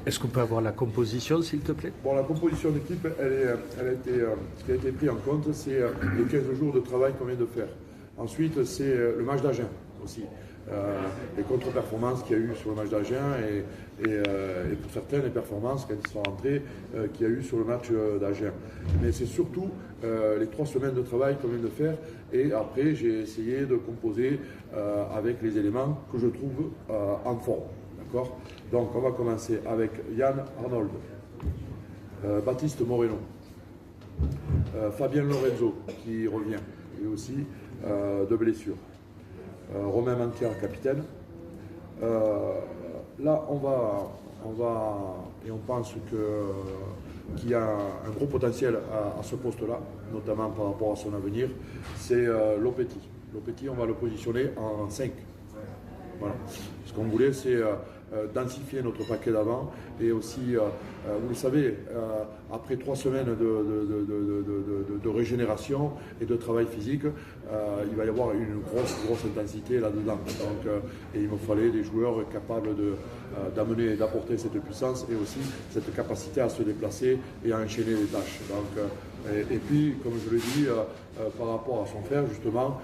Est-ce qu'on peut avoir la composition, s'il te plaît? Bon, la composition d'équipe, ce qui a été pris en compte, c'est les 15 jours de travail qu'on vient de faire. Ensuite, c'est le match d'Agen aussi. Les contre-performances qu'il y a eu sur le match d'Agen et pour certains, les performances, quand ils sont rentrés, qu'il y a eu sur le match d'Agen. Mais c'est surtout les 3 semaines de travail qu'on vient de faire. Et après, j'ai essayé de composer avec les éléments que je trouve en forme. D'accord ? Donc, on va commencer avec Yann Arnold, Baptiste Moreno, Fabien Lorenzo qui revient, lui aussi, de blessure. Romain Mantia, capitaine. Là, on va, et on pense qu'il y a un gros potentiel à ce poste-là, notamment par rapport à son avenir, c'est Lopetti. Lopetti, on va le positionner en 5. Voilà. Ce qu'on voulait, c'est densifier notre paquet d'avant et aussi, vous le savez, après 3 semaines de régénération et de travail physique, il va y avoir une grosse intensité là-dedans. Donc, et il me fallait des joueurs capables d'amener et d'apporter cette puissance et aussi cette capacité à se déplacer et à enchaîner les tâches. Donc, et puis, comme je l'ai dit, par rapport à son frère, justement,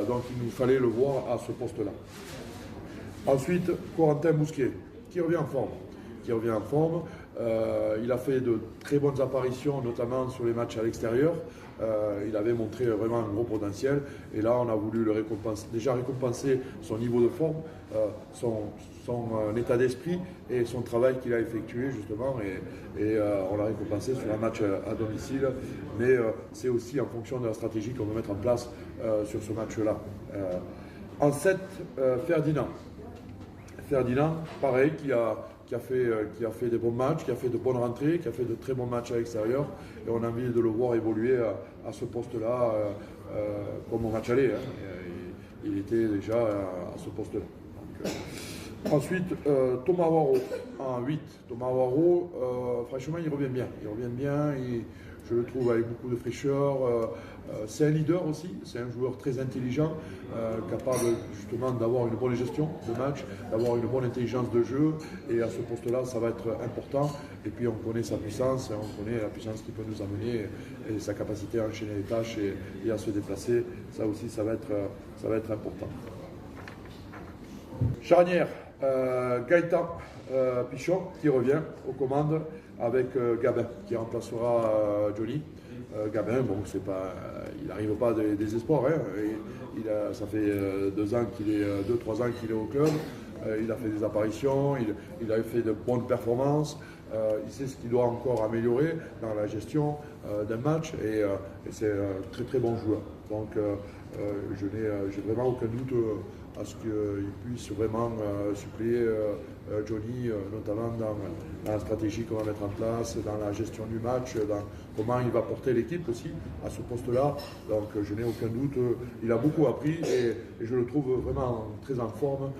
donc il nous fallait le voir à ce poste-là. Ensuite, Corentin Mousquet, qui revient en forme. Il a fait de très bonnes apparitions, notamment sur les matchs à l'extérieur. Il avait montré vraiment un gros potentiel. Et là, on a voulu le récompenser son niveau de forme, son état d'esprit et son travail qu'il a effectué, justement. Et on l'a récompensé sur un match à domicile. Mais c'est aussi en fonction de la stratégie qu'on va mettre en place sur ce match-là. En 7, Ferdinand. Ferdinand, pareil, qui a fait des bons matchs, qui a fait de bonnes rentrées, qui a fait de très bons matchs à l'extérieur. Et on a envie de le voir évoluer à ce poste-là, comme au match aller. Hein. Il était déjà à ce poste-là. Donc, ensuite, Thomas Waro en 8. Thomas Waro, franchement, il revient bien. Je le trouve avec beaucoup de fraîcheur. C'est un leader aussi, c'est un joueur très intelligent, capable justement d'avoir une bonne gestion de match, d'avoir une bonne intelligence de jeu. Et à ce poste-là, ça va être important. Et puis on connaît sa puissance, on connaît la puissance qu'il peut nous amener et sa capacité à enchaîner les tâches et à se déplacer. Ça aussi, ça va être important. Charnière, Gaëtan Pichon qui revient aux commandes avec Gabin qui remplacera Johnny. Gabin, bon, il n'arrive pas des espoirs. Hein. Ça fait 2 ans 2-3 ans qu'il est au club. Il a fait des apparitions, il a fait de bonnes performances. Il sait ce qu'il doit encore améliorer dans la gestion d'un match et c'est un très très bon joueur. Donc j'ai vraiment aucun doute à ce qu'il puisse vraiment suppléer Johnny, notamment dans la stratégie qu'on va mettre en place, dans la gestion du match, dans comment il va porter l'équipe aussi à ce poste-là. Donc je n'ai aucun doute, il a beaucoup appris et je le trouve vraiment très en forme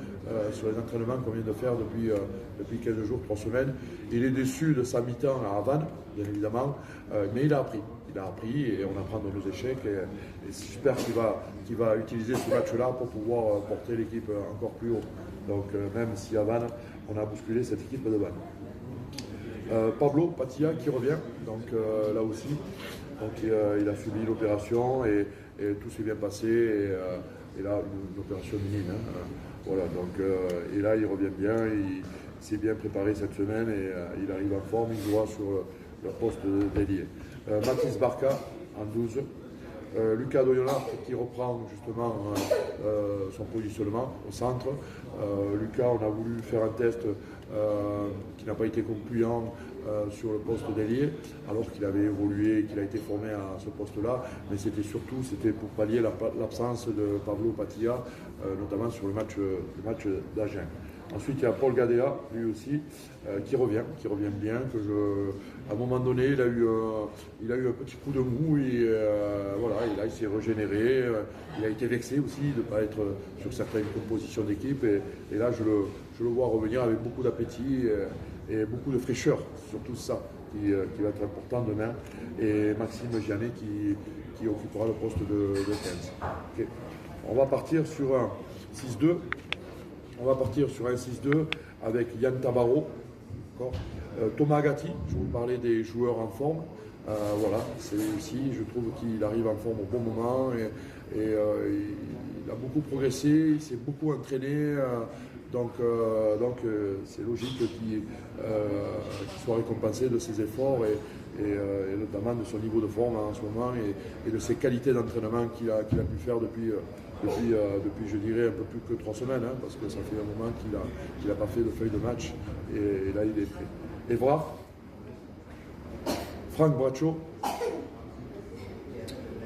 sur les entraînements qu'on vient de faire depuis 15 jours, 3 semaines. Il est déçu de sa mi-temps à Havane, bien évidemment, mais il a appris. Il a appris et on apprend de nos échecs et j'espère qu'il va utiliser ce match-là pour pouvoir porter l'équipe encore plus haut. Donc même si à Vannes, on a bousculé cette équipe de Vannes. Pablo Patilla qui revient, donc là aussi, donc, il a subi l'opération et tout s'est bien passé et là une opération minime. Hein, voilà, donc, et là il revient bien, il s'est bien préparé cette semaine et il arrive en forme, il jouera sur le poste d'ailier. Mathis Barca en 12. Lucas Doyonard qui reprend justement son positionnement au centre. Lucas, on a voulu faire un test qui n'a pas été concluant sur le poste d'ailier, alors qu'il avait évolué, qu'il a été formé à ce poste-là, mais c'était pour pallier l'absence de Pablo Patilla, notamment sur le match d'Agen. Ensuite, il y a Paul Gadea, lui aussi, qui revient bien. À un moment donné, il a eu un petit coup de mou et voilà, il s'est régénéré. Il a été vexé aussi de ne pas être sur certaines compositions d'équipe. Et là, je le vois revenir avec beaucoup d'appétit et beaucoup de fraîcheur, surtout ça, qui va être important demain. Et Maxime Gianet qui occupera le poste de 15. Okay. On va partir sur un 6-2. On va partir sur un 6-2 avec Yann Tabarot D'accord. Thomas Agati, je vous parlais des joueurs en forme. Voilà, c'est aussi, je trouve qu'il arrive en forme au bon moment et il a beaucoup progressé, il s'est beaucoup entraîné. Donc c'est logique qu'il soit récompensé de ses efforts et notamment de son niveau de forme en ce moment et de ses qualités d'entraînement qu'il a pu faire depuis, je dirais, un peu plus que 3 semaines, hein, parce que ça fait un moment qu'il n'a pas fait de feuille de match et là il est prêt. Evra, Franck Braccio,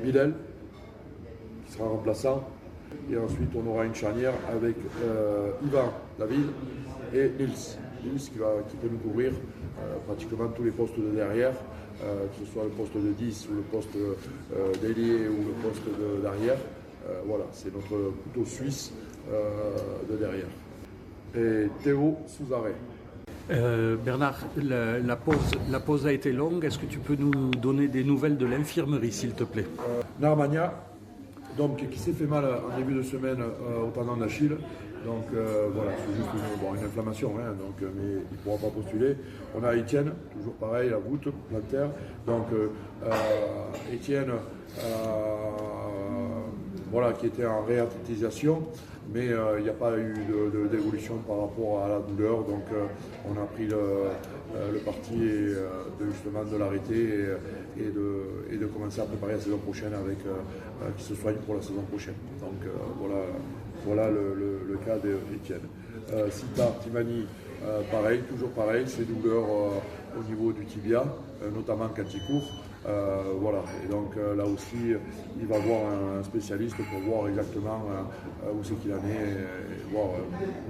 Bilal, qui sera remplaçant. Et ensuite, on aura une charnière avec Ivan David et Nils. Nils qui peut nous couvrir pratiquement tous les postes de derrière, que ce soit le poste de 10 ou le poste d'ailier ou le poste d'arrière. Voilà, c'est notre couteau suisse de derrière. Et Théo Souzaré. Bernard, la pause a été longue. Est-ce que tu peux nous donner des nouvelles de l'infirmerie, s'il te plaît? Narmania, donc, qui s'est fait mal en début de semaine au tendon d'Achille. Donc voilà, c'est juste une inflammation, hein, donc, mais il ne pourra pas postuler. On a Étienne, toujours pareil, la voûte plantaire. Donc Étienne, voilà, qui était en réathlétisation, mais il n'y a pas eu d'évolution par rapport à la douleur. Donc on a pris le parti justement de l'arrêter et de commencer à préparer la saison prochaine avec qui se soigne pour la saison prochaine. Donc voilà le cas d'Étienne. Sita Timani, pareil, toujours pareil, ses douleurs au niveau du tibia, notamment quand il court. Voilà, et donc là aussi, il va voir un spécialiste pour voir exactement où c'est qu'il en est et voir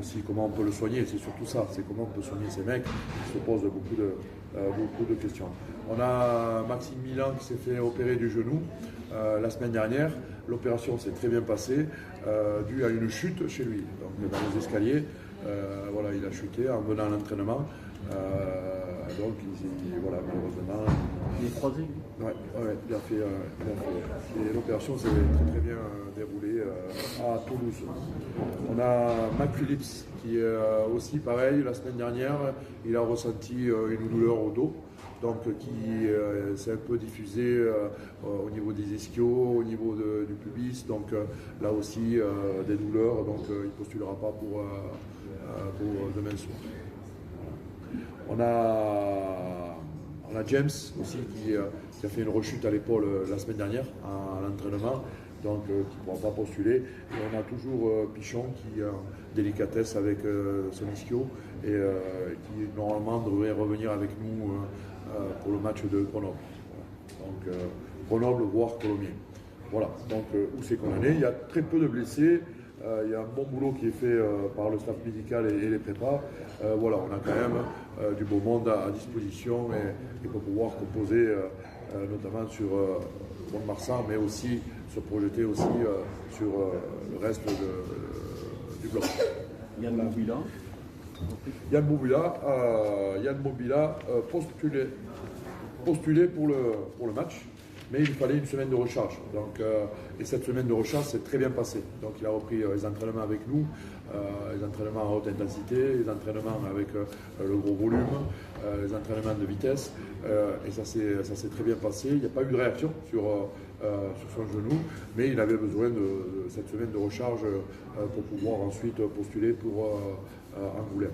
aussi comment on peut le soigner. C'est surtout ça, c'est comment on peut soigner ces mecs qui se posent beaucoup de questions. On a Maxime Milan qui s'est fait opérer du genou la semaine dernière. L'opération s'est très bien passée, due à une chute chez lui. Donc dans les escaliers, voilà, il a chuté en venant à l'entraînement. Donc voilà, malheureusement. Il est croisé, lui. Ouais, il a fait. Et l'opération s'est très bien déroulée à Toulouse. On a Mac Phillips qui est aussi pareil, la semaine dernière, il a ressenti une douleur au dos. Donc qui s'est un peu diffusé au niveau des ischios, au niveau du pubis. Donc là aussi des douleurs, donc il ne postulera pas pour demain soir. On a James aussi qui a fait une rechute à l'épaule la semaine dernière à l'entraînement, donc qui ne pourra pas postuler. Et on a toujours Pichon qui est en délicatesse avec son ischio et qui normalement devrait revenir avec nous pour le match de Grenoble. Donc Grenoble, voire Colomiers. Voilà, donc où c'est qu'on en est. Il y a très peu de blessés. Il y a un bon boulot qui est fait par le staff médical et les prépas. Voilà, on a quand même du beau monde à disposition et pour pouvoir composer notamment sur Mont-de-Marsan, mais aussi se projeter aussi sur le reste du bloc. Yann Moubila. Yann Moubila postulé pour le match. Mais il fallait une semaine de recharge. Donc, et cette semaine de recharge s'est très bien passée. Donc il a repris les entraînements avec nous, les entraînements à haute intensité, les entraînements avec le gros volume, les entraînements de vitesse. Et ça s'est très bien passé. Il n'y a pas eu de réaction sur son genou, mais il avait besoin de cette semaine de recharge pour pouvoir ensuite postuler pour Angoulême.